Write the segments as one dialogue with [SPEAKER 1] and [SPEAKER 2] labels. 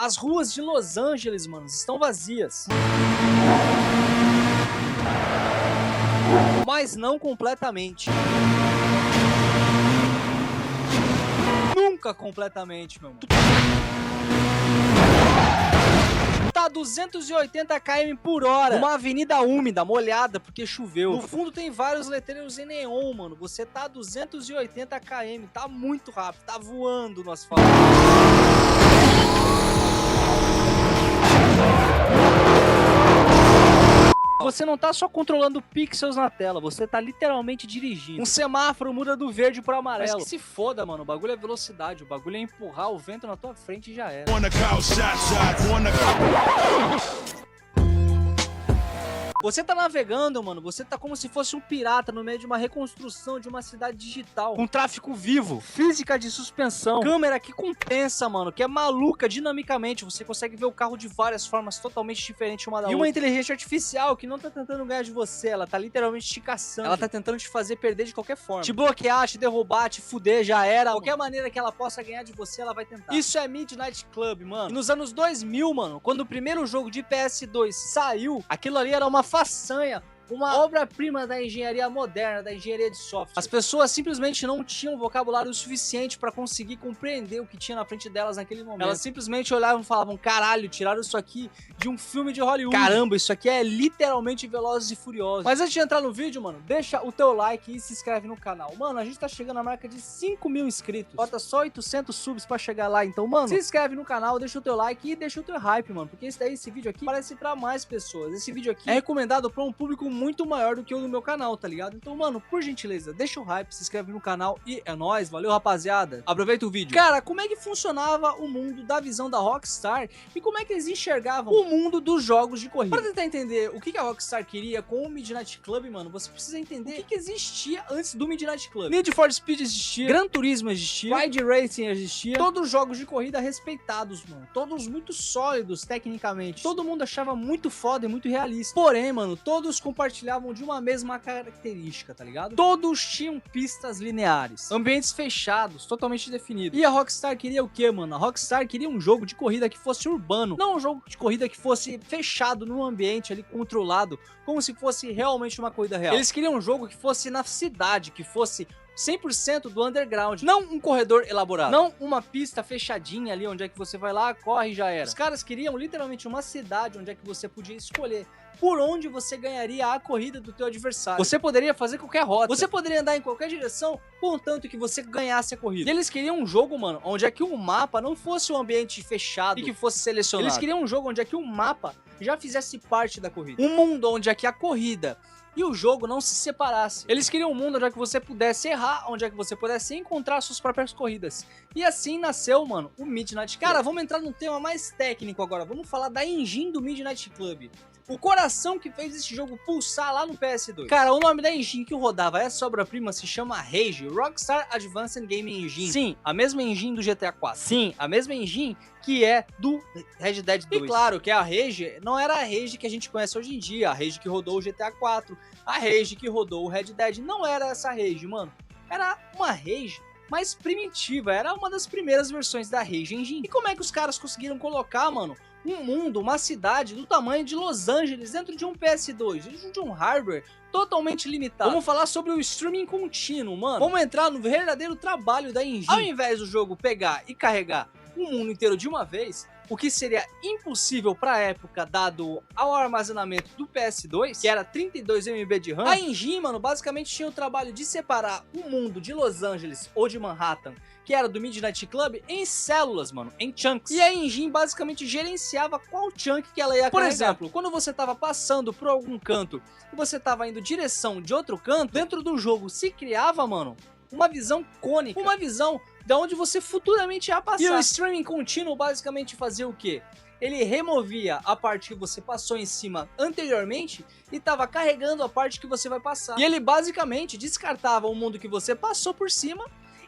[SPEAKER 1] As ruas de Los Angeles, mano, estão vazias. Mas não completamente. Nunca completamente, meu irmão. Tá 280 km por hora. Uma avenida úmida, molhada, porque choveu. No fundo tem vários letreiros em neon, mano. Você tá a 280 km. Tá muito rápido. Tá voando no asfalto. Você não tá só controlando pixels na tela, você tá literalmente dirigindo. Um semáforo muda do verde pro amarelo. Mas que se foda, mano, o bagulho é velocidade, o bagulho é empurrar o vento na tua frente e já era. Você tá navegando, mano, você tá como se fosse um pirata no meio de uma reconstrução de uma cidade digital. Com tráfico vivo, física de suspensão, câmera que compensa, mano, que é maluca dinamicamente. Você consegue ver o carro de várias formas totalmente diferentes uma da outra. E uma inteligência artificial que não tá tentando ganhar de você, ela tá literalmente te caçando. Ela tá tentando te fazer perder de qualquer forma. Te bloquear, te derrubar, te fuder, já era. Qualquer maneira que ela possa ganhar de você, ela vai tentar. Isso é Midnight Club, mano. E nos anos 2000, mano, quando o primeiro jogo de PS2 saiu, aquilo ali era uma façanha, uma obra-prima da engenharia moderna, da engenharia de software. As pessoas simplesmente não tinham vocabulário suficiente pra conseguir compreender o que tinha na frente delas naquele momento. Elas simplesmente olhavam e falavam, caralho, tiraram isso aqui de um filme de Hollywood. Caramba, isso aqui é literalmente Velozes e Furiosos. Mas antes de entrar no vídeo, mano, deixa o teu like e se inscreve no canal. Mano, a gente tá chegando à marca de 5 mil inscritos. Falta só 800 subs pra chegar lá. Então, mano, se inscreve no canal, deixa o teu like e deixa o teu hype, mano. Porque esse vídeo aqui parece pra mais pessoas. Esse vídeo aqui é recomendado pra um público muito maior do que o do meu canal, tá ligado? Então, mano, por gentileza, deixa o hype, se inscreve no canal e é nóis, valeu, rapaziada. Aproveita o vídeo. Cara, como é que funcionava o mundo da visão da Rockstar e como é que eles enxergavam o mundo dos jogos de corrida? Pra tentar entender o que a Rockstar queria com o Midnight Club, mano, você precisa entender o que existia antes do Midnight Club. Need for Speed existia, Gran Turismo existia, Ride Racing existia, todos os jogos de corrida respeitados, mano, todos muito sólidos tecnicamente, todo mundo achava muito foda e muito realista. Porém, mano, todos compartilhavam de uma mesma característica, tá ligado? Todos tinham pistas lineares, ambientes fechados, totalmente definidos. E a Rockstar queria o que, mano? A Rockstar queria um jogo de corrida que fosse urbano, não um jogo de corrida que fosse fechado num ambiente ali controlado, como se fosse realmente uma corrida real. Eles queriam um jogo que fosse na cidade, que fosse 100% do underground, não um corredor elaborado, não uma pista fechadinha ali onde é que você vai lá, corre e já era. Os caras queriam literalmente uma cidade onde é que você podia escolher por onde você ganharia a corrida do teu adversário. Você poderia fazer qualquer rota, você poderia andar em qualquer direção, contanto que você ganhasse a corrida. E eles queriam um jogo, mano, onde é que o mapa não fosse um ambiente fechado e que fosse selecionado. Eles queriam um jogo onde é que o mapa já fizesse parte da corrida. Um mundo onde é que a corrida e o jogo não se separasse. Eles queriam um mundo onde é que você pudesse errar, onde é que você pudesse encontrar suas próprias corridas. E assim nasceu, mano, o Midnight Club. Cara, vamos entrar num tema mais técnico agora. Vamos falar da engine do Midnight Club. O coração que fez esse jogo pulsar lá no PS2. Cara, o nome da engine que rodava essa obra-prima se chama Rage, Rockstar Advanced Game Engine. Sim, a mesma engine do GTA 4. Sim, a mesma engine que é do Red Dead 2. E claro que a Rage não era a Rage que a gente conhece hoje em dia, a Rage que rodou o GTA 4, a Rage que rodou o Red Dead, não era essa Rage, mano. Era uma Rage mais primitiva, era uma das primeiras versões da Rage Engine. E como é que os caras conseguiram colocar, mano, um mundo, uma cidade do tamanho de Los Angeles dentro de um PS2, dentro de um hardware totalmente limitado? Vamos falar sobre o streaming contínuo, mano. Vamos entrar no verdadeiro trabalho da engine. Ao invés do jogo pegar e carregar o mundo inteiro de uma vez, o que seria impossível para a época, dado ao armazenamento do PS2, que era 32 MB de RAM, a engine, mano, basicamente tinha o trabalho de separar o mundo de Los Angeles ou de Manhattan, que era do Midnight Club, em células, mano, em chunks. E a engine basicamente gerenciava qual chunk que ela ia carregar. Por exemplo, quando você tava passando por algum canto e você tava indo direção de outro canto, dentro do jogo se criava, mano, uma visão cônica, uma visão da onde você futuramente ia passar. E o streaming contínuo basicamente fazia o quê? Ele removia a parte que você passou em cima anteriormente e tava carregando a parte que você vai passar. E ele basicamente descartava o mundo que você passou por cima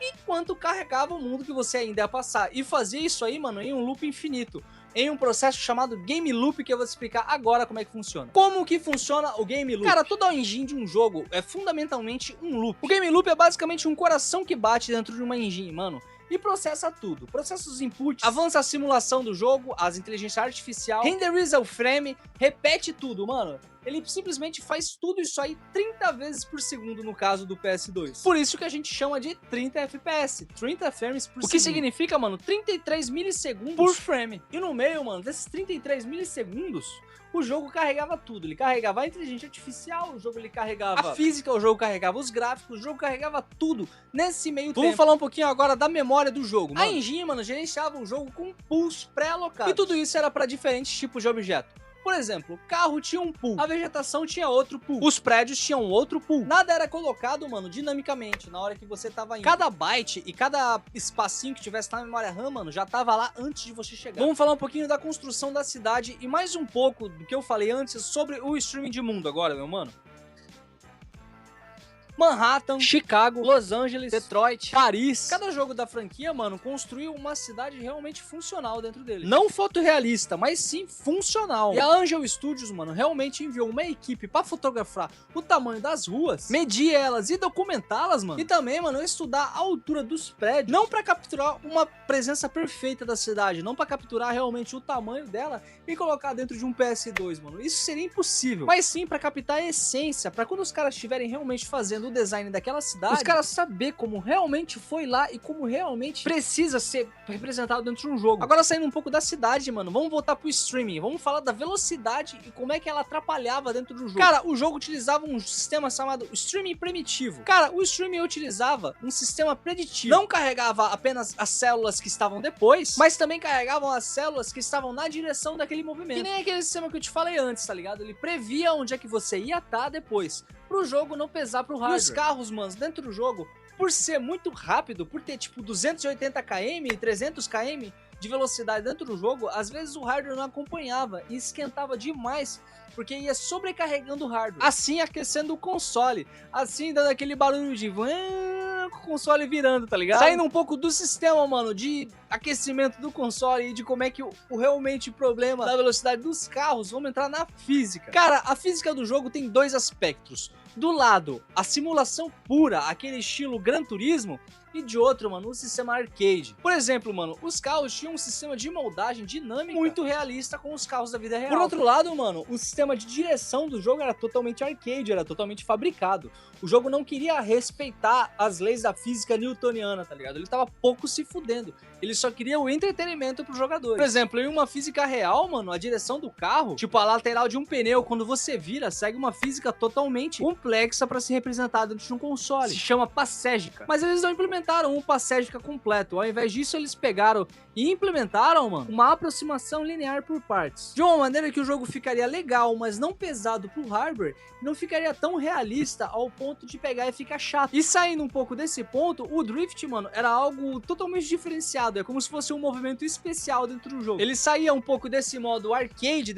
[SPEAKER 1] enquanto carregava o mundo que você ainda ia passar. E fazia isso aí, mano, em um loop infinito. Em um processo chamado Game Loop, que eu vou te explicar agora como é que funciona. Como que funciona o Game Loop? Cara, toda a engine de um jogo é fundamentalmente um loop. O Game Loop é basicamente um coração que bate dentro de uma engine, mano. e processa tudo. Processa os inputs, avança a simulação do jogo, as inteligência artificial, renderiza o frame, repete tudo, mano. Ele simplesmente faz tudo isso aí 30 vezes por segundo no caso do PS2. Por isso que a gente chama de 30 FPS, 30 frames por segundo. O que significa, mano, 33 milissegundos por frame. E no meio, mano, desses 33 milissegundos, o jogo carregava tudo. Ele carregava a inteligência artificial, o jogo ele carregava a física, o jogo carregava os gráficos, o jogo carregava tudo nesse meio tempo. Vamos falar um pouquinho agora da memória do jogo, mano. A engine, mano, gerenciava o jogo com pools pré-alocados. E tudo isso era para diferentes tipos de objeto. Por exemplo, o carro tinha um pool, a vegetação tinha outro pool, os prédios tinham outro pool. Nada era colocado, mano, dinamicamente, na hora que você tava indo. Cada byte e cada espacinho que tivesse na memória RAM, mano, já tava lá antes de você chegar. Vamos falar um pouquinho da construção da cidade e mais um pouco do que eu falei antes sobre o streaming de mundo agora, meu mano. Manhattan, Chicago, Los Angeles, Detroit, Paris. Cada jogo da franquia, mano, construiu uma cidade realmente funcional dentro dele. Não fotorrealista, mas sim funcional. E a Angel Studios, mano, realmente enviou uma equipe pra fotografar o tamanho das ruas, medir elas e documentá-las, mano. E também, mano, estudar a altura dos prédios. Não pra capturar uma presença perfeita da cidade, não pra capturar realmente o tamanho dela e colocar dentro de um PS2, mano. Isso seria impossível. Mas sim pra captar a essência, pra quando os caras estiverem realmente fazendo o design daquela cidade, os caras saber como realmente foi lá e como realmente precisa ser representado dentro de um jogo. Agora saindo um pouco da cidade, mano, vamos voltar pro streaming, vamos falar da velocidade e como é que ela atrapalhava dentro do jogo. Cara, o jogo utilizava um sistema chamado streaming primitivo. Cara, o streaming utilizava um sistema preditivo. Não carregava apenas as células que estavam depois, mas também carregavam as células que estavam na direção daquele movimento. Que nem aquele sistema que eu te falei antes, tá ligado? Ele previa onde é que você ia estar depois, pro jogo não pesar pro hardware. E os carros, mano, dentro do jogo, por ser muito rápido, por ter tipo 280 km e 300 km de velocidade dentro do jogo, às vezes o hardware não acompanhava e esquentava demais, porque ia sobrecarregando o hardware, assim aquecendo o console, assim dando aquele barulho de com o console virando, tá ligado? Saindo um pouco do sistema, mano, de aquecimento do console e de como é que realmente o problema da velocidade dos carros, vamos entrar na física. Cara, a física do jogo tem dois aspectos. Do lado, a simulação pura, aquele estilo Gran Turismo, e de outro, mano, um sistema arcade. Por exemplo, mano, os carros tinham um sistema de moldagem dinâmica muito realista com os carros da vida real. Por outro lado, mano, o sistema de direção do jogo era totalmente arcade, era totalmente fabricado. O jogo não queria respeitar as leis da física newtoniana, tá ligado? Ele tava pouco se fudendo. Ele só queria o entretenimento pro jogador. Por exemplo, em uma física real, mano, a direção do carro, tipo a lateral de um pneu, quando você vira, segue uma física totalmente complexa pra ser representada dentro de um console. Se chama passégica. Mas eles não implementaram um passégica completo. Ao invés disso, eles pegaram e implementaram, mano, uma aproximação linear por partes. De uma maneira que o jogo ficaria legal, mas não pesado pro hardware, e não ficaria tão realista ao ponto de pegar e ficar chato. E saindo um pouco desse ponto, o Drift, mano, era algo totalmente diferenciado. É como se fosse um movimento especial dentro do jogo. Ele saía um pouco desse modo arcade,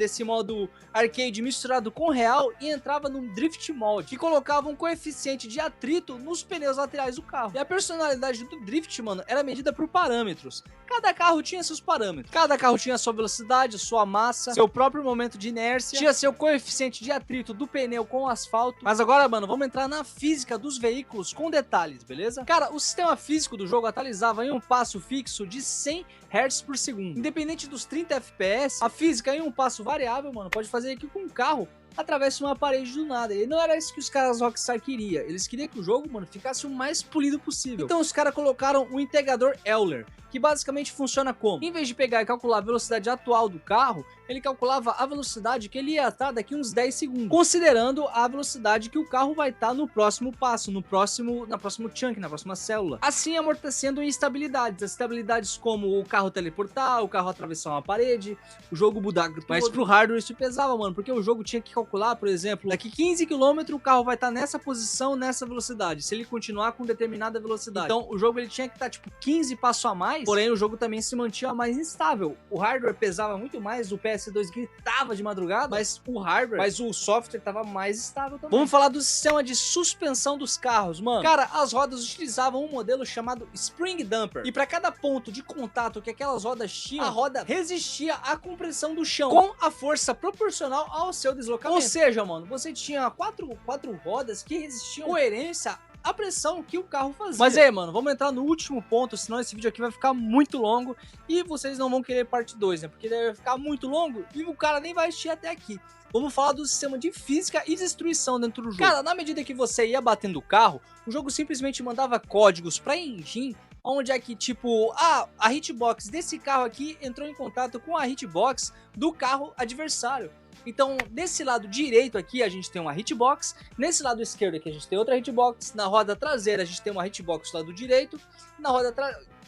[SPEAKER 1] misturado com real, e entrava num Drift Mode, que colocava um coeficiente de atrito nos pneus laterais do carro. E a personalidade do Drift, mano, era medida por parâmetros. Cada carro tinha seus parâmetros. Cada carro tinha sua velocidade, sua massa, seu próprio momento de inércia, tinha seu coeficiente de atrito do pneu com o asfalto. Mas agora, mano, vamos entrar na física dos veículos com detalhes, beleza? Cara, o sistema físico do jogo atualizava em um passo fixo de 100 Hz por segundo. Independente dos 30 FPS, a física em um passo variável, mano, pode fazer aqui com um carro atravessa uma parede do nada. E não era isso que os caras Rockstar queriam. Eles queriam que o jogo, mano, ficasse o mais polido possível. Então os caras colocaram um integrador Euler, que basicamente funciona como? Em vez de pegar e calcular a velocidade atual do carro, ele calculava a velocidade que ele ia estar daqui uns 10 segundos, considerando a velocidade que o carro vai estar no próximo passo, na próximo chunk, na próxima célula. Assim amortecendo instabilidades. As instabilidades como o carro teleportar, o carro atravessar uma parede, o jogo mudar. Mas pro hardware isso pesava, mano, porque o jogo tinha que calcular, por exemplo, daqui 15 km o carro vai estar nessa posição, nessa velocidade, se ele continuar com determinada velocidade. Então o jogo ele tinha que estar tipo 15 passos a mais, porém o jogo também se mantinha mais instável. O hardware pesava muito mais, o PS2 gritava de madrugada, mas o software tava mais estável também. Vamos falar do sistema de suspensão dos carros, mano. Cara, as rodas utilizavam um modelo chamado Spring Damper, e para cada ponto de contato que aquelas rodas tinham, a roda resistia à compressão do chão, com a força proporcional ao seu deslocamento. Ou seja, mano, você tinha quatro rodas que resistiam coerência a pressão que o carro fazia. Mas aí, mano, vamos entrar no último ponto, senão esse vídeo aqui vai ficar muito longo e vocês não vão querer parte 2, né? Porque daí vai ficar muito longo e o cara nem vai assistir até aqui. Vamos falar do sistema de física e destruição dentro do jogo. Cara, na medida que você ia batendo o carro, o jogo simplesmente mandava códigos pra engine, onde é que, tipo, a hitbox desse carro aqui entrou em contato com a hitbox do carro adversário. Então, desse lado direito aqui, a gente tem uma hitbox, nesse lado esquerdo aqui a gente tem outra hitbox, na roda traseira a gente tem uma hitbox do lado direito, na roda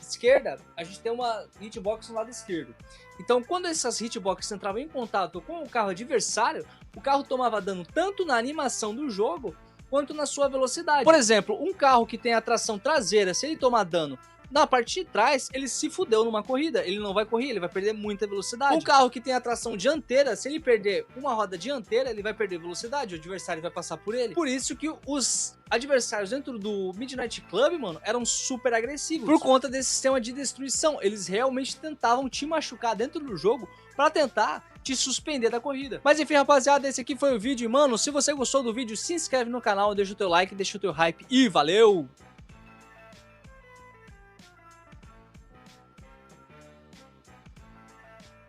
[SPEAKER 1] esquerda a gente tem uma hitbox no lado esquerdo. Então, quando essas hitboxes entravam em contato com o carro adversário, o carro tomava dano tanto na animação do jogo, quanto na sua velocidade. Por exemplo, um carro que tem a tração traseira, se ele tomar dano na parte de trás, ele se fudeu numa corrida, ele não vai correr, ele vai perder muita velocidade. Um carro que tem a tração dianteira, se ele perder uma roda dianteira, ele vai perder velocidade, o adversário vai passar por ele. Por isso que os adversários dentro do Midnight Club, mano, eram super agressivos. Por conta desse sistema de destruição, eles realmente tentavam te machucar dentro do jogo pra tentar te suspender da corrida. Mas enfim, rapaziada, esse aqui foi o vídeo. E, mano, se você gostou do vídeo, se inscreve no canal, deixa o teu like, deixa o teu hype e valeu!